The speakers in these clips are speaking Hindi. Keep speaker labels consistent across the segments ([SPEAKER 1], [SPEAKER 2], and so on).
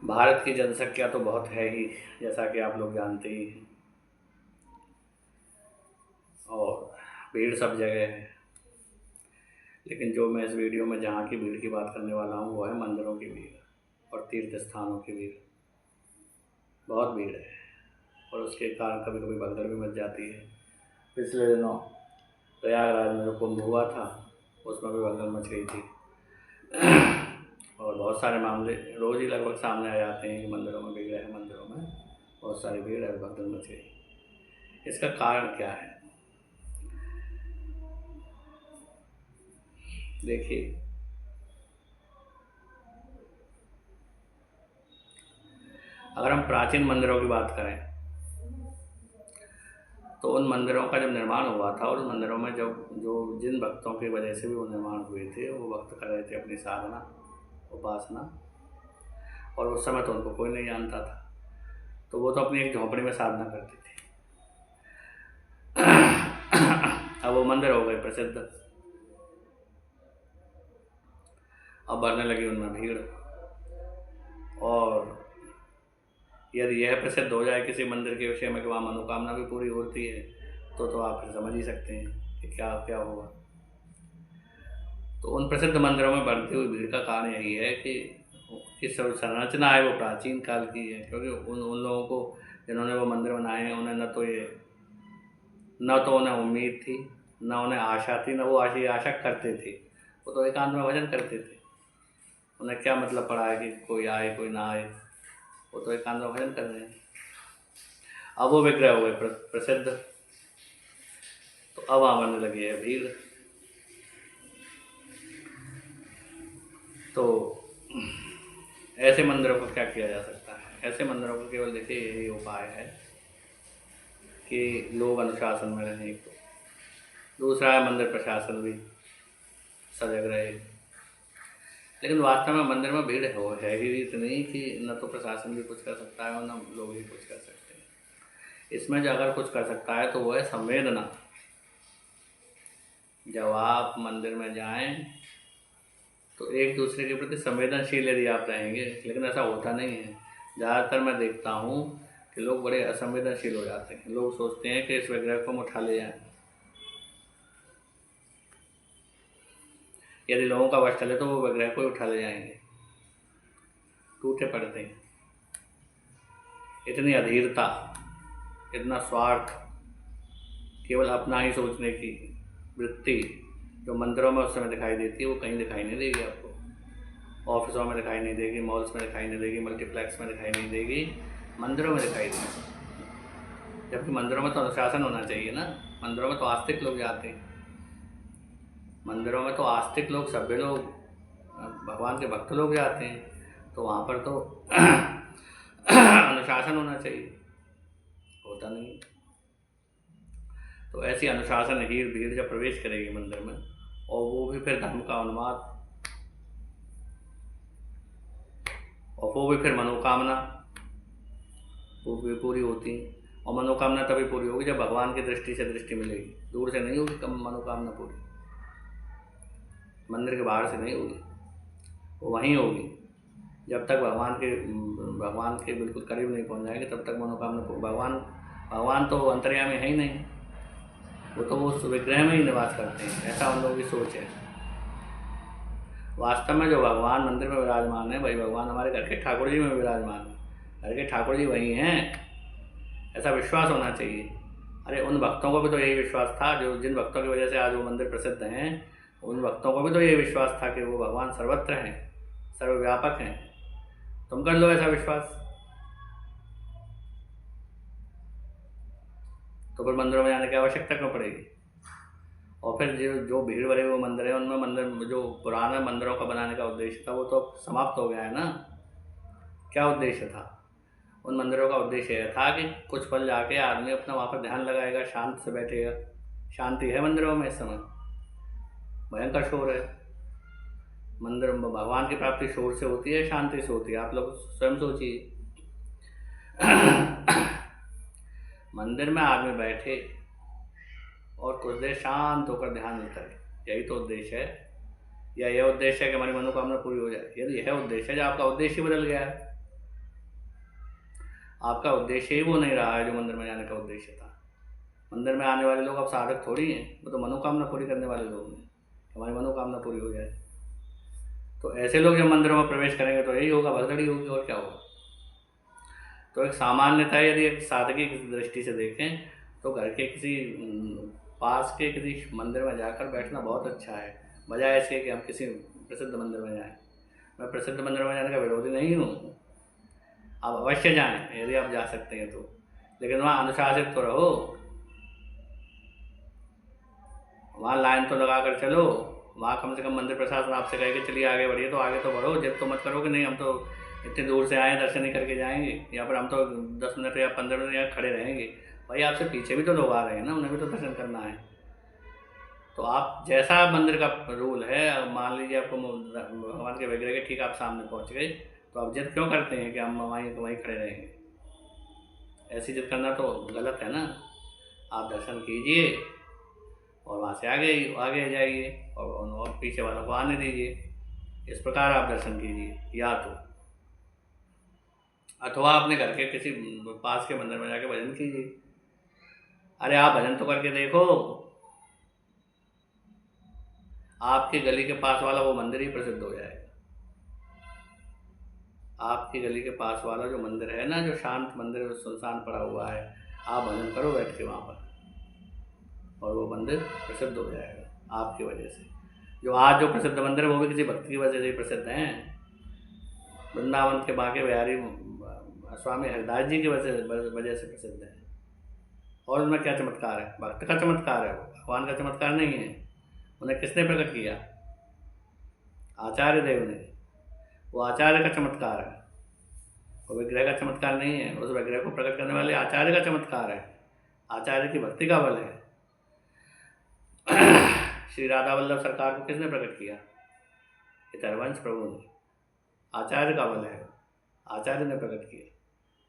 [SPEAKER 1] भारत की जनसंख्या तो बहुत है ही, जैसा कि आप लोग जानते ही हैं, और भीड़ सब जगह है। लेकिन जो मैं इस वीडियो में जहाँ की भीड़ की बात करने वाला हूँ वो है मंदिरों की भीड़ और तीर्थ स्थानों की भीड़। बहुत भीड़ है और उसके कारण कभी कभी भगदड़ भी मच जाती है। पिछले दिनों प्रयागराज में जो कुंभ हुआ था उसमें भी भगदड़ मच गई थी। और बहुत सारे मामले रोज़ ही लगभग सामने आ जाते हैं कि मंदिरों में भीड़ है, मंदिरों में बहुत सारी भीड़ है, भगदड़ मच गई। इसका कारण क्या है? देखिए, अगर हम प्राचीन मंदिरों की बात करें तो उन मंदिरों का जब निर्माण हुआ था और उन मंदिरों में जब जो जिन भक्तों की वजह से भी वो निर्माण हुए थे वो भक्त कर रहे थे अपनी साधना, उपासना, और उस समय तो उनको कोई नहीं जानता था, तो वो तो अपनी एक झोंपड़ी में साधना करते थे। अब वो मंदिर हो गए प्रसिद्ध, अब बढ़ने लगी उनमें भीड़, और यदि यह प्रसिद्ध हो जाए किसी मंदिर के विषय में कि वहाँ मनोकामना भी पूरी होती है तो आप फिर समझ ही सकते हैं कि क्या क्या होगा। तो उन प्रसिद्ध मंदिरों में बढ़ती हुई भीड़ का कारण यही है कि संरचना है वो प्राचीन काल की है, क्योंकि उन उन लोगों को जिन्होंने वो मंदिर बनाए हैं उन्हें न तो उन्हें उम्मीद थी, न उन्हें आशा थी, न वो आशा करते थे। वो तो एकांत में भजन करते थे, उन्हें क्या मतलब पड़ा है कि कोई आए कोई ना आए, वो तो एकांत में भजन कर रहे हैं। अब वो विग्रह हुए प्रसिद्ध, तो अब वहाँ बनने लगी है भीड़। तो ऐसे मंदिरों को क्या किया जा सकता है? ऐसे मंदिरों को केवल देखिए यही उपाय है कि लोग अनुशासन में रहें, एक तो दूसरा है मंदिर प्रशासन भी सजग रहे। लेकिन वास्तव में मंदिर में भीड़ है ही इतनी कि न तो प्रशासन भी कुछ कर सकता है और न लोग ही कुछ कर सकते हैं। इसमें जो अगर कुछ कर सकता है तो वो है संवेदना। जब आप मंदिर में जाएं तो एक दूसरे के प्रति संवेदनशील यदि आप रहेंगे, लेकिन ऐसा होता नहीं है। ज़्यादातर मैं देखता हूँ कि लोग बड़े असंवेदनशील हो जाते हैं। लोग सोचते हैं कि इस विग्रह को हम उठा ले जाएं, यदि लोगों का वश चले तो वो विग्रह को उठा ले जाएंगे। टूटे पड़ते हैं। इतनी अधीरता, इतना स्वार्थ, केवल अपना ही सोचने की वृत्ति जो मंदिरों में उस समय दिखाई देती है वो कहीं दिखाई नहीं देगी आपको। ऑफिसों में दिखाई नहीं देगी, मॉल्स में दिखाई नहीं देगी, मल्टीप्लेक्स में दिखाई नहीं देगी, मंदिरों में दिखाई देगी। जबकि मंदिरों में तो अनुशासन होना चाहिए ना। मंदिरों में तो आस्तिक लोग जाते हैं, मंदिरों में तो आस्तिक लोग, सभ्य लोग, भगवान के भक्त लोग जाते हैं, तो वहाँ पर तो अनुशासन होना चाहिए, होता नहीं। तो ऐसी अनुशासनहीन भीड़ जब प्रवेश करेगी मंदिर में, और वो भी फिर धर्म का उन्माद, और वो भी फिर मनोकामना, वो भी पूरी होती है। और मनोकामना तभी पूरी होगी जब भगवान की दृष्टि से दृष्टि मिलेगी। दूर से नहीं होगी कम मनोकामना पूरी, मंदिर के बाहर से नहीं होगी, वो वहीं होगी। जब तक भगवान के बिल्कुल करीब नहीं पहुंच जाएंगे तब तक मनोकामना भगवान तो अंतर्यामी है ही नहीं, वो तो उस विग्रह में ही निवास करते हैं। ऐसा उन लोगों की सोच है। वास्तव में जो भगवान मंदिर में विराजमान है वही भगवान हमारे घर के ठाकुर जी में विराजमान है। घर के ठाकुर जी वही हैं, ऐसा विश्वास होना चाहिए। अरे उन भक्तों को भी तो यही विश्वास था, जो जिन भक्तों की वजह से आज वो मंदिर प्रसिद्ध हैं, उन भक्तों को भी तो यही विश्वास था कि वो भगवान सर्वत्र हैं, सर्वव्यापक हैं। तुम कर लो ऐसा विश्वास, तो फिर मंदिरों में जाने की आवश्यकता क्यों पड़ेगी? और फिर जो भीड़ भरे हुए मंदिर है उनमें मंदिर जो पुराने मंदिरों का बनाने का उद्देश्य था वो तो समाप्त हो गया है ना। क्या उद्देश्य था? उन मंदिरों का उद्देश्य यह था कि कुछ पल जाके आदमी अपना वहाँ पर ध्यान लगाएगा, शांत से बैठेगा। शांति है मंदिरों में इस समय? भयंकर शोर है। मंदिर में भगवान की प्राप्ति शोर से होती है, शांति से होती है? आप लोग स्वयं सोचिए। मंदिर में आदमी बैठे और कुछ देर शांत होकर ध्यान करे, यही तो उद्देश्य है। या यह उद्देश्य है कि हमारी मनोकामना पूरी हो जाए? यदि यह उद्देश्य है, जो आपका उद्देश्य बदल गया है, आपका उद्देश्य ही वो नहीं रहा है जो मंदिर में जाने का उद्देश्य था। मंदिर में आने वाले लोग अब साधक थोड़ी हैं, वो तो मनोकामना पूरी करने वाले लोग हैं, हमारी मनोकामना पूरी हो जाए। तो ऐसे लोग जब मंदिरों में प्रवेश करेंगे तो यही होगा, भगदड़ी होगी, और क्या होगा। तो एक सामान्यतः यदि एक सादगी की दृष्टि से देखें तो घर के किसी पास के किसी मंदिर में जाकर बैठना बहुत अच्छा है, बजाय इसके कि हम किसी प्रसिद्ध मंदिर में जाएं। मैं प्रसिद्ध मंदिर में जाने का विरोधी नहीं हूँ, आप अवश्य जाएं यदि आप जा सकते हैं तो, लेकिन वहाँ अनुशासित तो रहो, वहाँ लाइन तो लगा कर चलो, वहाँ कम से कम मंदिर प्रशासन आपसे कहे कि चलिए आगे बढ़िए तो आगे तो बढ़ो, जिद तो मत करो कि नहीं हम तो इतनी दूर से आए दर्शन ही करके जाएंगे, या फिर हम तो 10 मिनट या 15 मिनट यहाँ खड़े रहेंगे। भाई आपसे पीछे भी तो लोग आ रहे हैं ना, उन्हें भी तो दर्शन करना है। तो आप जैसा मंदिर का रूल है, मान लीजिए आपको भगवान के विग्रह के ठीक आप सामने पहुँच गए, तो आप जिद क्यों करते हैं कि हम वहीं खड़े रहेंगे। ऐसी जिद करना तो गलत है ना। आप दर्शन कीजिए और वहाँ से आगे आगे जाइए और पीछे वालों को आने दीजिए। इस प्रकार आप दर्शन कीजिए, या तो अथवा अपने घर के किसी पास के मंदिर में जाके भजन कीजिए। अरे आप भजन तो करके देखो, आपकी गली के पास वाला वो मंदिर ही प्रसिद्ध हो जाएगा। आपकी गली के पास वाला जो मंदिर है ना, जो शांत मंदिर सुनसान पड़ा हुआ है, आप भजन करो बैठ के वहाँ पर, और वो मंदिर प्रसिद्ध हो जाएगा आपकी वजह से। जो आज जो प्रसिद्ध मंदिर है वो भी किसी भक्त की वजह से ही प्रसिद्ध हैं। वृंदावन के बांके बिहारी स्वामी हरिदास जी की वजह से प्रसिद्ध है। और उनमें क्या चमत्कार है, भक्त का चमत्कार है, वो भगवान का चमत्कार नहीं है। उन्हें किसने प्रकट किया, आचार्य देव ने, वो आचार्य का चमत्कार है, वो विग्रह का चमत्कार नहीं है। उस विग्रह को प्रकट करने वाले आचार्य का चमत्कार है, आचार्य की भक्ति का बल है। श्री राधा वल्लभ सरकार को किसने प्रकट किया, इतरवंश प्रभु ने, आचार्य का बल है, आचार्य ने प्रकट किया,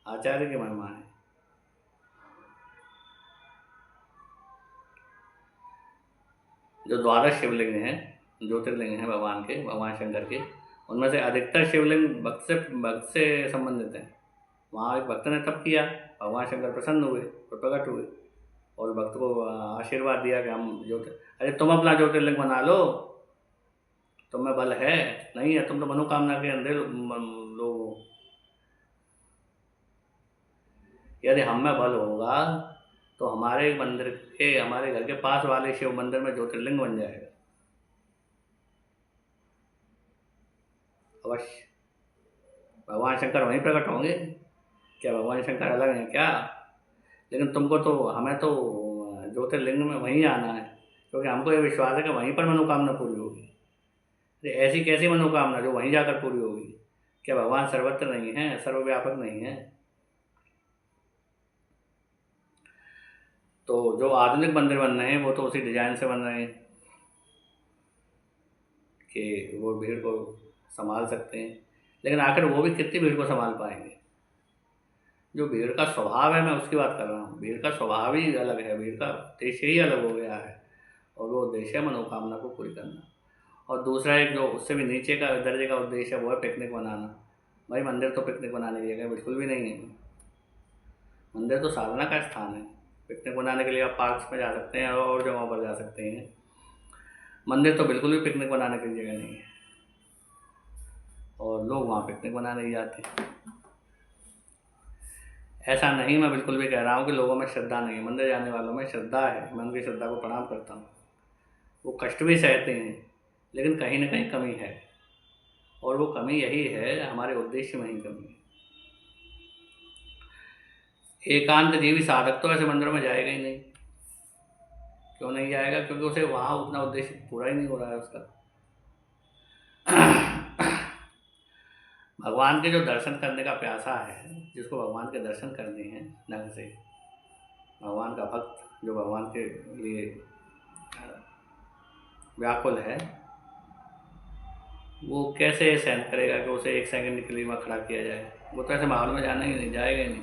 [SPEAKER 1] आचार्य की महिमा है। जो 12 शिवलिंग हैं, ज्योतिर्लिंग हैं भगवान के, भगवान शंकर के, उनमें से अधिकतर शिवलिंग भक्त से संबंधित हैं। वहाँ एक भक्त ने तप किया, भगवान शंकर प्रसन्न हुए और प्रकट हुए और भक्त को आशीर्वाद दिया कि हम अरे तुम अपना ज्योतिर्लिंग बना लो, तुम में बल है नहीं है, तुम तो मनोकामना के अंधे लोग हो। यदि हम में बल होगा तो हमारे मंदिर के, हमारे घर के पास वाले शिव मंदिर में ज्योतिर्लिंग बन जाएगा अवश्य। भगवान शंकर वहीं प्रकट होंगे, क्या भगवान शंकर अलग हैं क्या। लेकिन तुमको तो, हमें तो ज्योतिर्लिंग में वहीं आना है, क्योंकि हमको ये विश्वास है कि वहीं पर मनोकामना पूरी होगी। ऐसी कैसी मनोकामना जो वहीं जाकर पूरी होगी। क्या भगवान सर्वत्र नहीं है, सर्वव्यापक नहीं है। तो जो आधुनिक मंदिर बन रहे हैं वो तो उसी डिजाइन से बन रहे हैं कि वो भीड़ को संभाल सकते हैं, लेकिन आखिर वो भी कितनी भीड़ को संभाल पाएंगे। जो भीड़ का स्वभाव है, मैं उसकी बात कर रहा हूँ, भीड़ का स्वभाव ही अलग है, भीड़ का उद्देश्य ही अलग हो गया है, और वो उद्देश्य है मनोकामना को पूरी करना। और दूसरा एक जो उससे भी नीचे का दर्जे का उद्देश्य है वो है पिकनिक बनाना। भाई मंदिर तो पिकनिक बनाने की जगह बिल्कुल भी नहीं है, मंदिर तो साधना का स्थान है। पिकनिक बनाने के लिए आप पार्क्स में जा सकते हैं और जगहों पर जा सकते हैं, मंदिर तो बिल्कुल भी पिकनिक बनाने की जगह नहीं है, और लोग वहाँ पिकनिक बनाने ही जाते हैं। ऐसा नहीं मैं बिल्कुल भी कह रहा हूँ कि लोगों में श्रद्धा नहीं है, मंदिर जाने वालों में श्रद्धा है, मैं उनकी श्रद्धा को प्रणाम करता हूँ, वो कष्ट भी सहते हैं, लेकिन कहीं ना कहीं कमी है, और वो कमी यही है, हमारे उद्देश्य में ही कमी है। एकांत जीवी साधक तो ऐसे मंदिरों में जाएगा ही नहीं। क्यों नहीं जाएगा, क्योंकि उसे वहाँ उतना उद्देश्य पूरा ही नहीं हो रहा है उसका। भगवान के जो दर्शन करने का प्यासा है, जिसको भगवान के दर्शन करने हैं ढंग से, भगवान का भक्त जो भगवान के लिए व्याकुल है, वो कैसे सहन करेगा कि उसे 1 सेकंड के लिए वहाँ खड़ा किया जाए। वो तो ऐसे माहौल में जाना ही नहीं, जाएगा ही नहीं।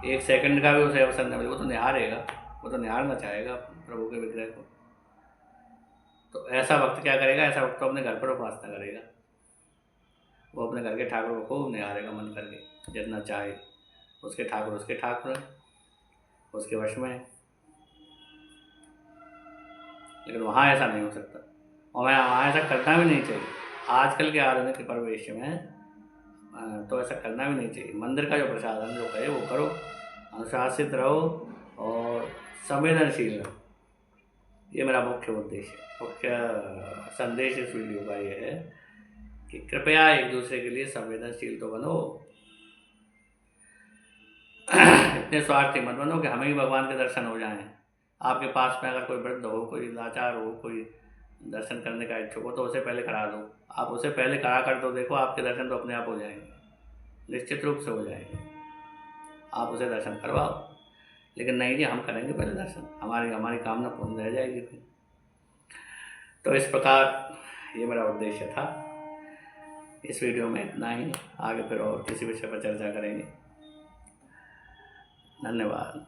[SPEAKER 1] 1 सेकंड का भी उसे अवसर न मिले, वो तो निहारेगा, वो तो निहारना चाहेगा प्रभु के विग्रह को। तो ऐसा वक्त क्या करेगा, ऐसा वक्त तो अपने घर पर उपासना करेगा। वो अपने घर के ठाकुर को खूब निहारेगा मन करके, जितना चाहे। उसके ठाकुर हैं, उसके वश में है। लेकिन वहाँ ऐसा नहीं हो सकता, और वहाँ ऐसा करना भी नहीं चाहिए। आजकल के आधुनिक परिवेश में तो ऐसा करना भी नहीं चाहिए। मंदिर का जो प्रशासन जो कहे वो करो, अनुशासित रहो और संवेदनशील रहो। ये मेरा मुख्य उद्देश्य, मुख्य संदेश इस वीडियो का ये है कि कृपया एक दूसरे के लिए संवेदनशील तो बनो। इतने स्वार्थी मत बनो कि हमें ही भगवान के दर्शन हो जाएं। आपके पास में अगर कोई वृद्ध हो, कोई लाचार हो, कोई दर्शन करने का इच्छुक हो, तो उसे पहले करा दो। आप उसे पहले करा कर दो, देखो आपके दर्शन तो अपने आप हो जाएंगे, निश्चित रूप से हो जाएंगे। आप उसे दर्शन करवाओ। लेकिन नहीं जी, हम करेंगे पहले दर्शन, हमारी कामना पूर्ण रह जाएगी फिर। तो इस प्रकार ये मेरा उद्देश्य था। इस वीडियो में इतना ही, आगे फिर और किसी विषय पर चर्चा करेंगे। धन्यवाद।